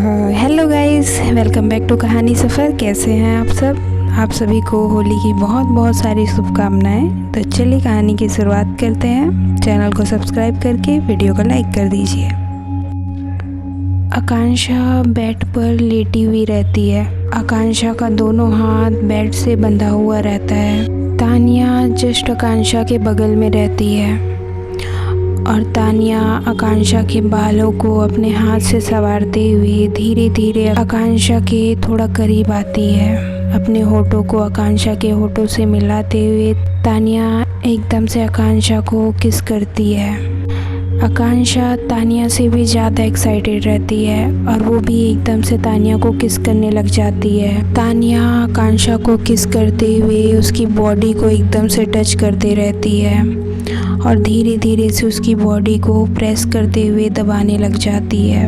Hello guys, welcome back to Kahani Safar. कैसे हैं आप सब? आप सभी को होली की बहुत बहुत सारी शुभकामनाएं। तो चलिए कहानी की शुरुआत करते हैं। चैनल को सब्सक्राइब करके वीडियो को लाइक कर दीजिए। आकांक्षा बेड पर लेटी हुई रहती है। आकांक्षा का दोनों हाथ बेड से बंधा हुआ रहता है। तानिया जस्ट आकांक्षा के बगल में रहती है और तानिया आकांक्षा के बालों को अपने हाथ से संवारते हुए धीरे धीरे आकांक्षा के थोड़ा करीब आती है। अपने होठों को आकांक्षा के होठों से मिलाते हुए तानिया एकदम से आकांक्षा को किस करती है। आकांक्षा तानिया से भी ज़्यादा एक्साइटेड रहती है और वो भी एकदम से तानिया को किस करने लग जाती है। तानिया आकांक्षा को किस करते हुए उसकी बॉडी को एकदम से टच करते रहती है और धीरे धीरे से उसकी बॉडी को प्रेस करते हुए दबाने लग जाती है।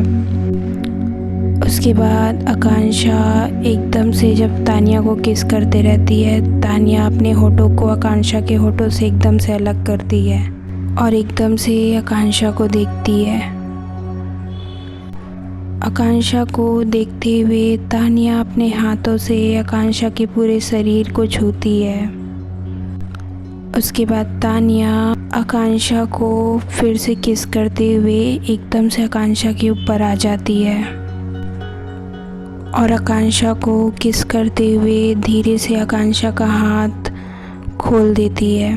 उसके बाद आकांक्षा एकदम से जब तानिया को किस करते रहती है, तानिया अपने होठों को आकांक्षा के होठों से एकदम से अलग करती है और एकदम से आकांक्षा को देखती है। आकांक्षा को देखते हुए तानिया अपने हाथों से आकांक्षा के पूरे शरीर को छूती है। उसके बाद तानिया आकांक्षा को फिर से किस करते हुए एकदम से आकांक्षा के ऊपर आ जाती है और आकांक्षा को किस करते हुए धीरे से आकांक्षा का हाथ खोल देती है।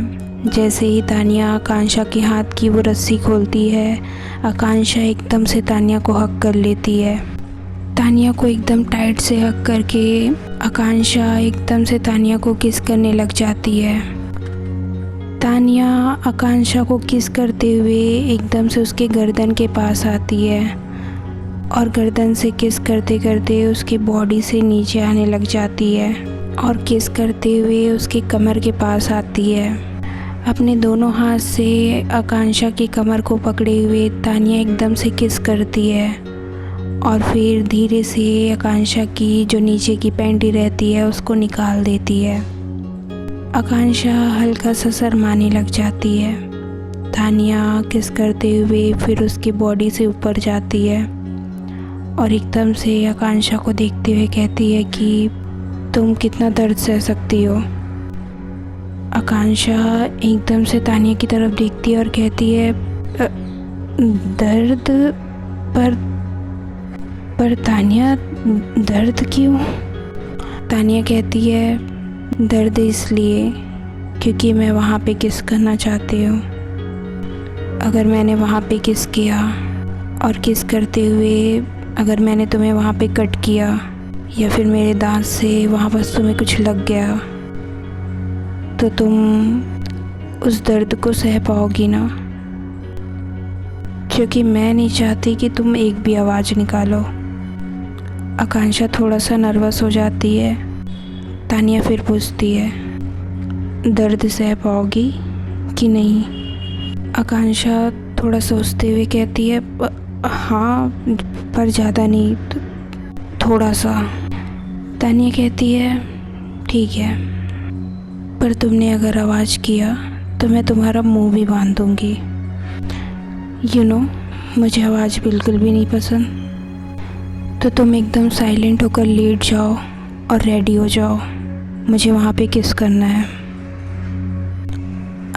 जैसे ही तानिया आकांक्षा के हाथ की वो रस्सी खोलती है, आकांक्षा एकदम से तानिया को हक कर लेती है। तानिया को एकदम टाइट से हक करके आकांक्षा एकदम से तानिया को किस करने लग जाती है। तानिया आकांक्षा को किस करते हुए एकदम से उसके गर्दन के पास आती है और गर्दन से किस करते करते उसके बॉडी से नीचे आने लग जाती है और किस करते हुए उसके कमर के पास आती है। अपने दोनों हाथ से आकांक्षा की कमर को पकड़े हुए तानिया एकदम से किस करती है और फिर धीरे से आकांक्षा की जो नीचे की पैंटी रहती है उसको निकाल देती है। आकांक्षा हल्का सा शर्माने लग जाती है। तानिया किस करते हुए फिर उसकी बॉडी से ऊपर जाती है और एकदम से आकांक्षा को देखते हुए कहती है कि तुम कितना दर्द सह सकती हो। आकांक्षा एकदम से तानिया की तरफ देखती है और कहती है दर्द पर तानिया, दर्द क्यों? तानिया कहती है दर्द इसलिए क्योंकि मैं वहाँ पे किस करना चाहती हूँ। अगर मैंने वहाँ पे किस किया और किस करते हुए अगर मैंने तुम्हें वहाँ पे कट किया या फिर मेरे दांत से वहाँ बस तुम्हें कुछ लग गया तो तुम उस दर्द को सह पाओगी ना, क्योंकि मैं नहीं चाहती कि तुम एक भी आवाज़ निकालो। आकांक्षा थोड़ा सा नर्वस हो जाती है। तानिया फिर पूछती है दर्द सह पाओगी कि नहीं? आकांक्षा थोड़ा सोचते हुए कहती है हाँ, पर ज़्यादा नहीं, थोड़ा सा। तानिया कहती है ठीक है, पर तुमने अगर आवाज़ किया तो मैं तुम्हारा मुंह भी बांध दूँगी। मुझे आवाज़ बिल्कुल भी नहीं पसंद। तो तुम एकदम साइलेंट होकर लेट जाओ और रेडी हो जाओ, मुझे वहाँ पे किस करना है।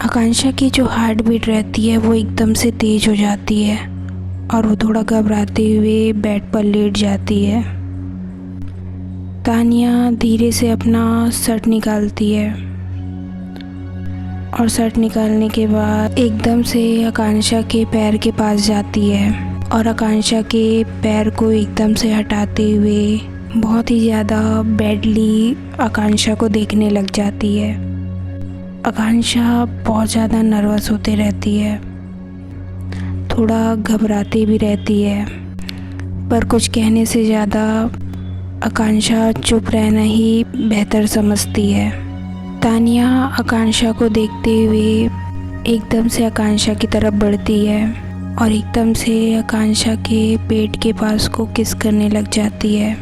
आकांक्षा की जो हार्ट बीट रहती है वो एकदम से तेज़ हो जाती है और वो थोड़ा घबराते हुए बेड पर लेट जाती है। तानिया धीरे से अपना शर्ट निकालती है और शर्ट निकालने के बाद एकदम से आकांक्षा के पैर के पास जाती है और आकांक्षा के पैर को एकदम से हटाते हुए बहुत ही ज़्यादा बैडली आकांक्षा को देखने लग जाती है। आकांक्षा बहुत ज़्यादा नर्वस होते रहती है, थोड़ा घबराती भी रहती है, पर कुछ कहने से ज़्यादा आकांक्षा चुप रहना ही बेहतर समझती है। तानिया आकांक्षा को देखते हुए एकदम से आकांक्षा की तरफ बढ़ती है और एकदम से आकांक्षा के पेट के पास को किस करने लग जाती है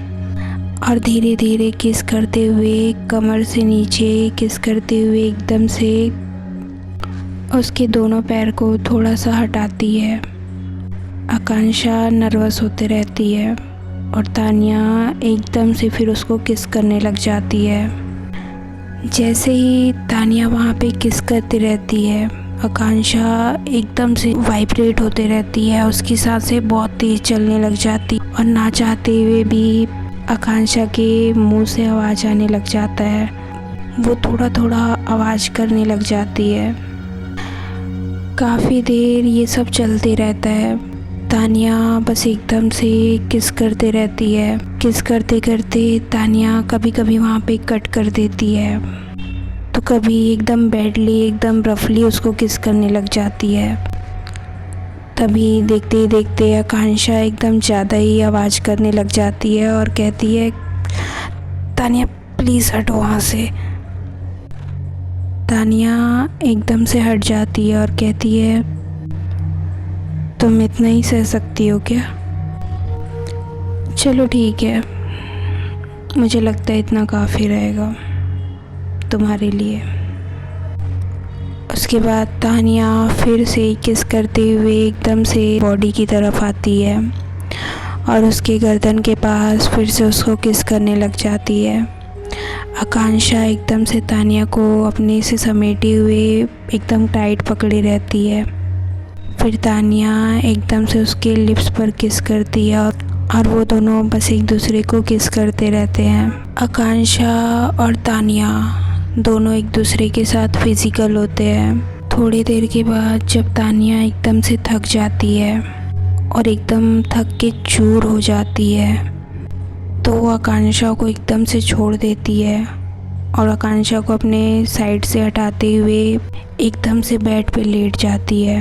और धीरे धीरे किस करते हुए कमर से नीचे किस करते हुए एकदम से उसके दोनों पैर को थोड़ा सा हटाती है। आकांक्षा नर्वस होते रहती है और तानिया एकदम से फिर उसको किस करने लग जाती है। जैसे ही तानिया वहाँ पे किस करती रहती है, आकांक्षा एकदम से वाइब्रेट होते रहती है, उसकी सांसें बहुत तेज़ चलने लग जाती और ना चाहते हुए भी आकांक्षा के मुंह से आवाज़ आने लग जाता है। वो थोड़ा थोड़ा आवाज़ करने लग जाती है। काफ़ी देर ये सब चलते रहता है। तानिया बस एकदम से किस करते रहती है। किस करते करते तानिया कभी कभी वहाँ पे कट कर देती है, तो कभी एकदम बैडली, एकदम रफली उसको किस करने लग जाती है। तभी देखते ही देखते आकांक्षा एकदम ज़्यादा ही आवाज़ करने लग जाती है और कहती है, तानिया प्लीज़ हटो वहाँ से। तानिया एकदम से हट जाती है और कहती है, तुम इतना ही सह सकती हो क्या? चलो ठीक है, मुझे लगता है इतना काफ़ी रहेगा तुम्हारे लिए। उसके बाद तानिया फिर से किस करते हुए एकदम से बॉडी की तरफ आती है और उसके गर्दन के पास फिर से उसको किस करने लग जाती है। आकांक्षा एकदम से तानिया को अपने से समेटे हुए एकदम टाइट पकड़े रहती है। फिर तानिया एकदम से उसके लिप्स पर किस करती है और वो दोनों बस एक दूसरे को किस करते रहते हैं। आकांक्षा और तानिया दोनों एक दूसरे के साथ फिज़िकल होते हैं। थोड़ी देर के बाद जब तानिया एकदम से थक जाती है और एकदम थक के चूर हो जाती है, तो वो आकांक्षा को एकदम से छोड़ देती है और आकांक्षा को अपने साइड से हटाते हुए एकदम से बेड पे लेट जाती है।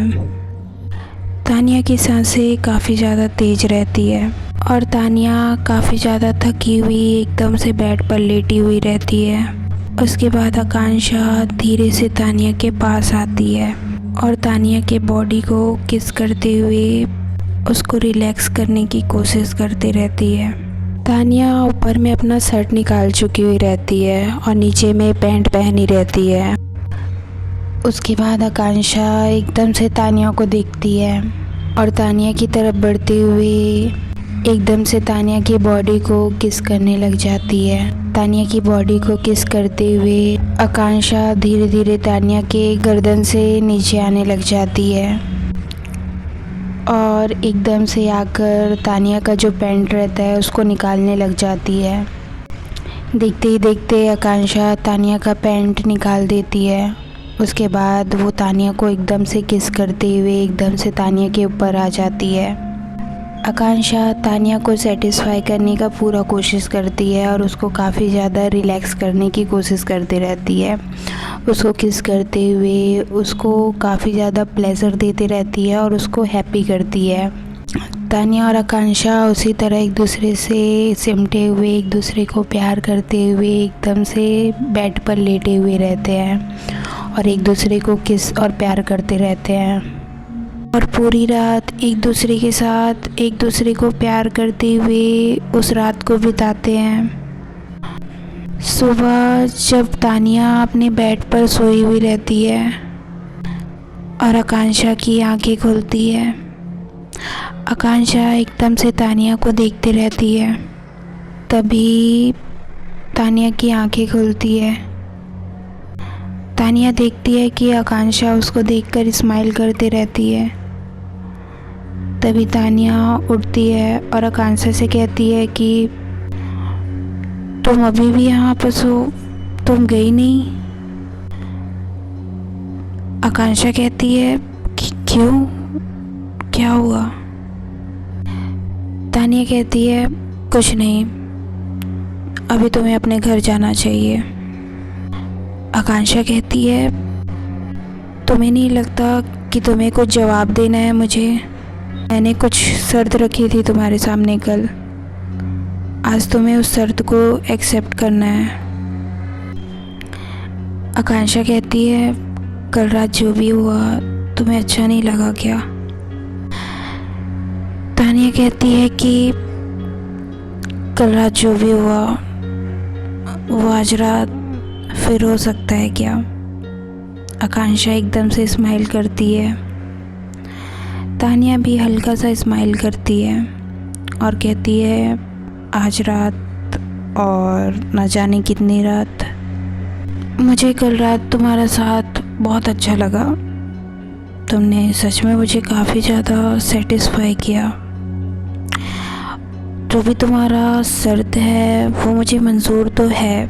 तानिया की सांसें काफ़ी ज़्यादा तेज़ रहती है और तानिया काफ़ी ज़्यादा थकी हुई एकदम से बेड पर लेटी हुई रहती है। उसके बाद आकांक्षा धीरे से तानिया के पास आती है और तानिया के बॉडी को किस करते हुए उसको रिलैक्स करने की कोशिश करती रहती है। तानिया ऊपर में अपना शर्ट निकाल चुकी हुई रहती है और नीचे में पैंट पहनी रहती है। उसके बाद आकांक्षा एकदम से तानिया को देखती है और तानिया की तरफ बढ़ते हुए एकदम से तानिया की बॉडी को किस करने लग जाती है। तानिया की बॉडी को किस करते हुए आकांक्षा धीरे धीरे तानिया के गर्दन से नीचे आने लग जाती है और एकदम से आकर तानिया का जो पैंट रहता है उसको निकालने लग जाती है। देखते ही देखते आकांक्षा तानिया का पैंट निकाल देती है। उसके बाद वो तानिया को एकदम से किस करते हुए एकदम से तानिया के ऊपर आ जाती है। आकांक्षा तानिया को सेटिस्फाई करने का पूरा कोशिश करती है और उसको काफ़ी ज़्यादा रिलैक्स करने की कोशिश करती रहती है। उसको किस करते हुए उसको काफ़ी ज़्यादा प्लेजर देती रहती है और उसको हैप्पी करती है। तानिया और आकांक्षा उसी तरह एक दूसरे से सिमटे हुए एक दूसरे को प्यार करते हुए एकदम से बेड पर लेटे हुए रहते हैं और एक दूसरे को किस और प्यार करते रहते हैं और पूरी रात एक दूसरे के साथ एक दूसरे को प्यार करते हुए उस रात को बिताते हैं। सुबह जब तानिया अपने बेड पर सोई हुई रहती है और आकांक्षा की आंखें खुलती है, आकांक्षा एकदम से तानिया को देखती रहती है। तभी तानिया की आंखें खुलती है। तानिया देखती है कि आकांक्षा उसको देखकर स्माइल करती रहती है। तभी तानिया उठती है और आकांक्षा से कहती है कि तुम अभी भी यहाँ पर हो, तुम गई नहीं। आकांक्षा कहती है कि क्यों, क्या हुआ? तानिया कहती है कुछ नहीं, अभी तुम्हें अपने घर जाना चाहिए। आकांक्षा कहती है तुम्हें नहीं लगता कि तुम्हें कुछ जवाब देना है मुझे? मैंने कुछ शर्त रखी थी तुम्हारे सामने कल, आज तुम्हें उस शर्त को एक्सेप्ट करना है। आकांक्षा कहती है कल रात जो भी हुआ तुम्हें अच्छा नहीं लगा क्या? तानिया कहती है कि कल रात जो भी हुआ वो आज रात फिर हो सकता है क्या? आकांक्षा एकदम से स्माइल करती है। तानिया भी हल्का सा स्माइल करती है और कहती है आज रात और न जाने कितनी रात। मुझे कल रात तुम्हारा साथ बहुत अच्छा लगा। तुमने सच में मुझे काफ़ी ज़्यादा सेटिस्फाई किया। जो भी तुम्हारा शर्त है वो मुझे मंजूर तो है।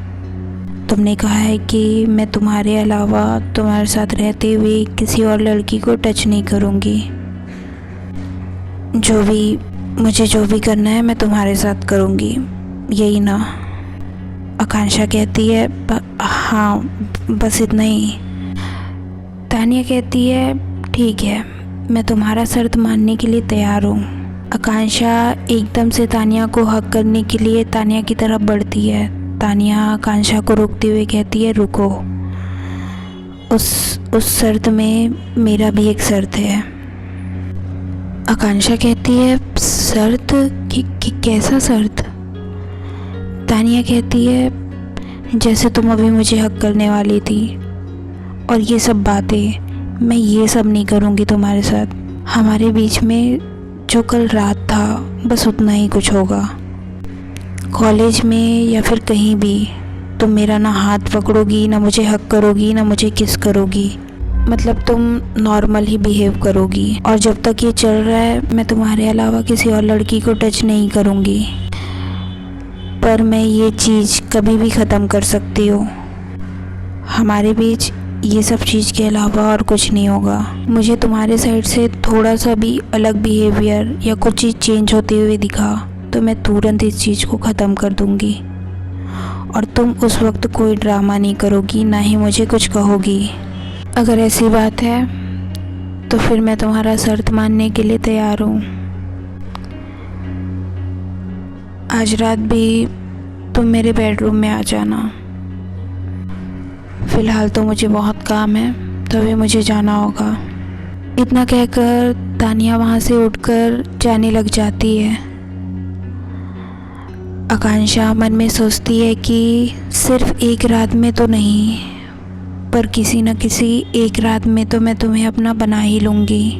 तुमने कहा है कि मैं तुम्हारे अलावा तुम्हारे साथ रहते हुए किसी और लड़की को टच नहीं करूँगी। जो भी करना है मैं तुम्हारे साथ करूँगी, यही ना? आकांक्षा कहती है हाँ, बस इतना ही। तानिया कहती है ठीक है, मैं तुम्हारा शर्त मानने के लिए तैयार हूँ। आकांक्षा एकदम से तानिया को हक करने के लिए तानिया की तरफ बढ़ती है। तानिया आकांक्षा को रोकते हुए कहती है रुको, उस शर्त में मेरा भी एक शर्त है। आकांक्षा कहती है शर्त? कैसा शर्त? तानिया कहती है जैसे तुम अभी मुझे हक करने वाली थी, और ये सब बातें मैं ये सब नहीं करूँगी तुम्हारे साथ। हमारे बीच में जो कल रात था बस उतना ही कुछ होगा। कॉलेज में या फिर कहीं भी तुम मेरा ना हाथ पकड़ोगी, ना मुझे हक करोगी, ना मुझे किस करोगी। मतलब तुम नॉर्मल ही बिहेव करोगी। और जब तक ये चल रहा है मैं तुम्हारे अलावा किसी और लड़की को टच नहीं करूँगी। पर मैं ये चीज़ कभी भी ख़त्म कर सकती हूँ। हमारे बीच ये सब चीज़ के अलावा और कुछ नहीं होगा। मुझे तुम्हारे साइड से थोड़ा सा भी अलग बिहेवियर या कुछ चीज़ चेंज होते हुए दिखा तो मैं तुरंत इस चीज़ को ख़त्म कर दूँगी। और तुम उस वक्त कोई ड्रामा नहीं करोगी, ना ही मुझे कुछ कहोगी। अगर ऐसी बात है तो फिर मैं तुम्हारा शर्त मानने के लिए तैयार हूँ। आज रात भी तुम मेरे बेडरूम में आ जाना। फ़िलहाल तो मुझे बहुत काम है, तभी मुझे जाना होगा। इतना कहकर तानिया वहाँ से उठकर जाने लग जाती है। आकांक्षा मन में सोचती है कि सिर्फ एक रात में तो नहीं, पर किसी न किसी एक रात में तो मैं तुम्हें अपना बना ही लूँगी।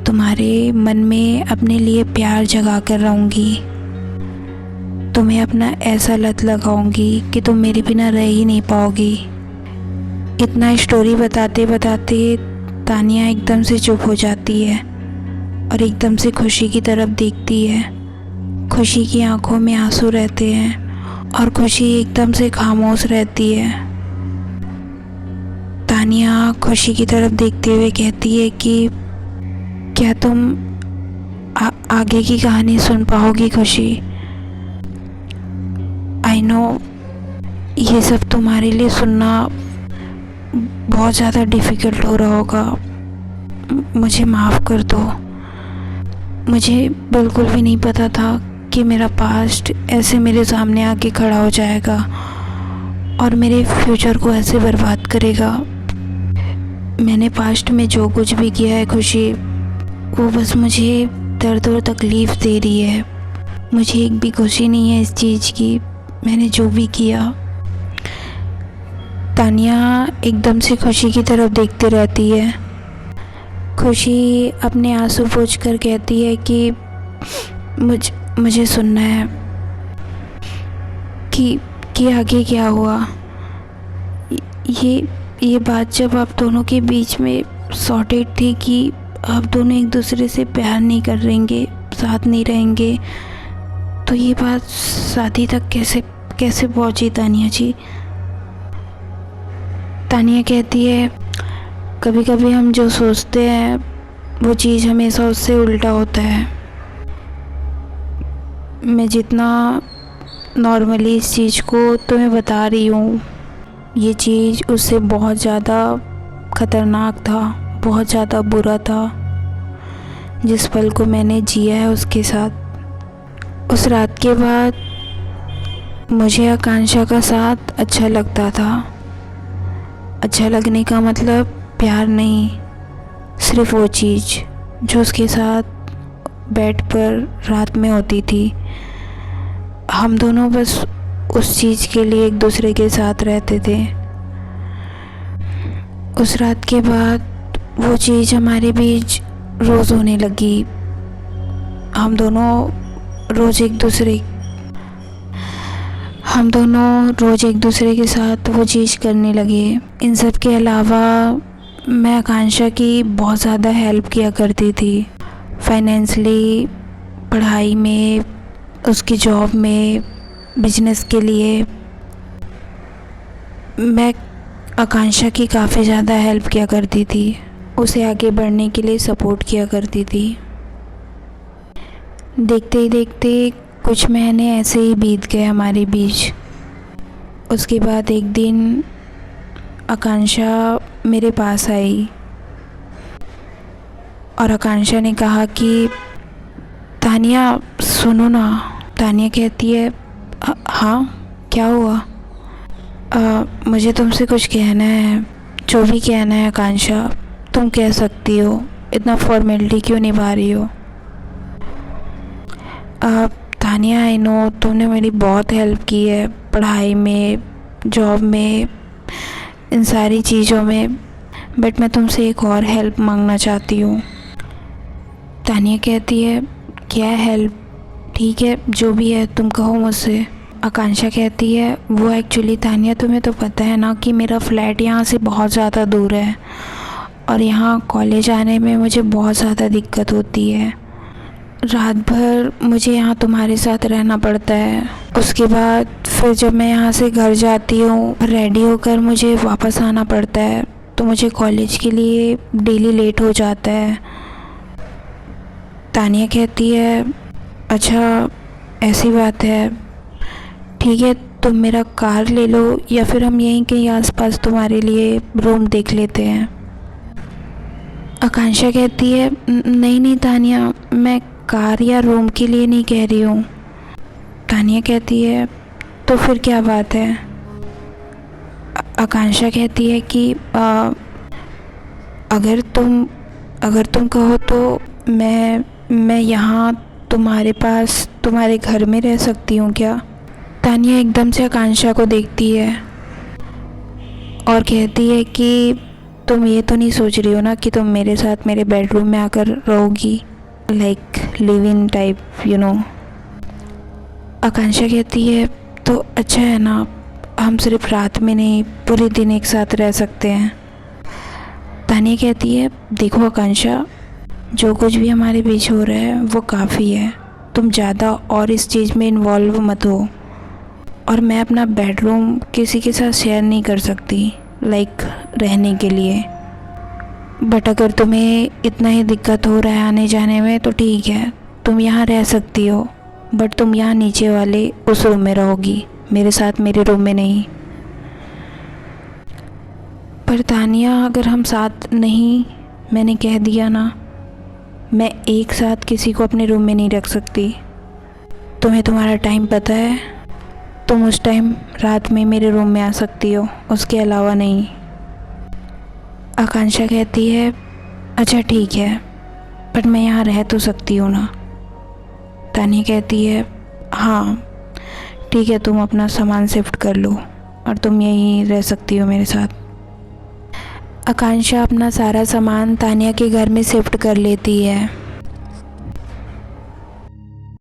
तुम्हारे मन में अपने लिए प्यार जगा कर रहूँगी। तुम्हें अपना ऐसा लत लगाऊंगी कि तुम मेरे बिना रह ही नहीं पाओगी। इतना स्टोरी बताते बताते तानिया एकदम से चुप हो जाती है और एकदम से खुशी की तरफ देखती है। खुशी की आंखों में आंसू रहते हैं और खुशी एकदम से खामोश रहती है। तानिया खुशी की तरफ देखते हुए कहती है कि क्या तुम आगे की कहानी सुन पाओगी खुशी? आई नो ये सब तुम्हारे लिए सुनना बहुत ज़्यादा डिफ़िकल्ट हो रहा होगा। मुझे माफ़ कर दो। मुझे बिल्कुल भी नहीं पता था कि मेरा पास्ट ऐसे मेरे सामने आके खड़ा हो जाएगा और मेरे फ्यूचर को ऐसे बर्बाद करेगा। मैंने पास्ट में जो कुछ भी किया है खुशी, वो बस मुझे दर्द और तकलीफ़ दे रही है। मुझे एक भी खुशी नहीं है इस चीज़ की, मैंने जो भी किया। तानिया एकदम से खुशी की तरफ देखते रहती है। खुशी अपने आंसू पोंछ कर कहती है कि मुझे सुनना है कि आगे क्या हुआ। ये बात जब आप दोनों के बीच में सॉर्टेड थी कि आप दोनों एक दूसरे से प्यार नहीं करेंगे, साथ नहीं रहेंगे, तो ये बात शादी तक कैसे पहुंची तानिया जी? तानिया कहती है कभी कभी हम जो सोचते हैं वो चीज़ हमेशा उससे उल्टा होता है। मैं जितना नॉर्मली इस चीज़ को तुम्हें बता रही हूँ, ये चीज़ उससे बहुत ज़्यादा ख़तरनाक था, बहुत ज़्यादा बुरा था। जिस पल को मैंने जिया है उसके साथ, उस रात के बाद मुझे आकांक्षा का साथ अच्छा लगता था। अच्छा लगने का मतलब प्यार नहीं, सिर्फ वो चीज़ जो उसके साथ बेड पर रात में होती थी। हम दोनों बस उस चीज़ के लिए एक दूसरे के साथ रहते थे। उस रात के बाद वो चीज़ हमारे बीच रोज़ होने लगी। हम दोनों रोज़ एक दूसरे हम दोनों रोज़ एक दूसरे के साथ वो चीज़ करने लगे। इन सब के अलावा मैं आकांक्षा की बहुत ज़्यादा हेल्प किया करती थी, फाइनेंशली, पढ़ाई में, उसकी जॉब में, बिजनेस के लिए। मैं आकांक्षा की काफ़ी ज़्यादा हेल्प किया करती थी, उसे आगे बढ़ने के लिए सपोर्ट किया करती थी। देखते ही देखते कुछ महीने ऐसे ही बीत गए हमारे बीच। उसके बाद एक दिन आकांक्षा मेरे पास आई और आकांक्षा ने कहा कि तानिया सुनो ना। तानिया कहती है हाँ क्या हुआ? मुझे तुमसे कुछ कहना है। जो भी कहना है आकांक्षा तुम कह सकती हो, इतना फॉर्मेलिटी क्यों निभा रही हो? तानिया आई नो तुमने मेरी बहुत हेल्प की है, पढ़ाई में, जॉब में, इन सारी चीज़ों में, बट मैं तुमसे एक और हेल्प मांगना चाहती हूँ। तानिया कहती है क्या हेल्प? ठीक है जो भी है तुम कहो मुझसे। आकांक्षा कहती है वो एक्चुअली तानिया तुम्हें तो पता है ना कि मेरा फ्लैट यहाँ से बहुत ज़्यादा दूर है और यहाँ कॉलेज आने में मुझे बहुत ज़्यादा दिक्कत होती है। रात भर मुझे यहाँ तुम्हारे साथ रहना पड़ता है। उसके बाद फिर जब मैं यहाँ से घर जाती हूँ, रेडी होकर मुझे वापस आना पड़ता है, तो मुझे कॉलेज के लिए डेली लेट हो जाता है। तानिया कहती है अच्छा ऐसी बात है, ठीक है तुम मेरा कार ले लो या फिर हम यहीं कहीं आसपास तुम्हारे लिए रूम देख लेते हैं। आकांक्षा कहती है नहीं नहीं तानिया, मैं कार या रूम के लिए नहीं कह रही हूँ। तानिया कहती है तो फिर क्या बात है? आकांक्षा कहती है कि अगर तुम कहो तो मैं यहाँ तुम्हारे पास तुम्हारे घर में रह सकती हूँ क्या? तानिया एकदम से आकांक्षा को देखती है और कहती है कि तुम ये तो नहीं सोच रही हो ना कि तुम मेरे साथ मेरे बेडरूम में आकर रहोगी, like live in type you know. Akanksha कहती है तो अच्छा है ना, हम सिर्फ रात में नहीं पूरे दिन एक साथ रह सकते हैं। तानिया कहती है देखो आकांक्षा, जो कुछ भी हमारे बीच हो रहा है वो काफ़ी है, तुम ज़्यादा और इस चीज़ में इन्वॉल्व मत हो। और मैं अपना बेडरूम किसी के साथ शेयर नहीं कर सकती लाइक रहने के लिए, बट अगर तुम्हें इतना ही दिक्कत हो रहा है आने जाने में तो ठीक है, तुम यहाँ रह सकती हो, बट तुम यहाँ नीचे वाले उस रूम में रहोगी, मेरे साथ मेरे रूम में नहीं। पर तानिया अगर हम साथ नहीं, मैंने कह दिया ना, मैं एक साथ किसी को अपने रूम में नहीं रख सकती। तुम्हें तुम्हारा टाइम पता है, तुम उस टाइम रात में मेरे रूम में आ सकती हो, उसके अलावा नहीं। आकांक्षा कहती है अच्छा ठीक है, बट मैं यहाँ रह तो सकती हूँ ना? तानिया कहती है हाँ ठीक है, तुम अपना सामान शिफ्ट कर लो और तुम यहीं रह सकती हो मेरे साथ। आकांक्षा अपना सारा सामान तानिया के घर में शिफ्ट कर लेती है।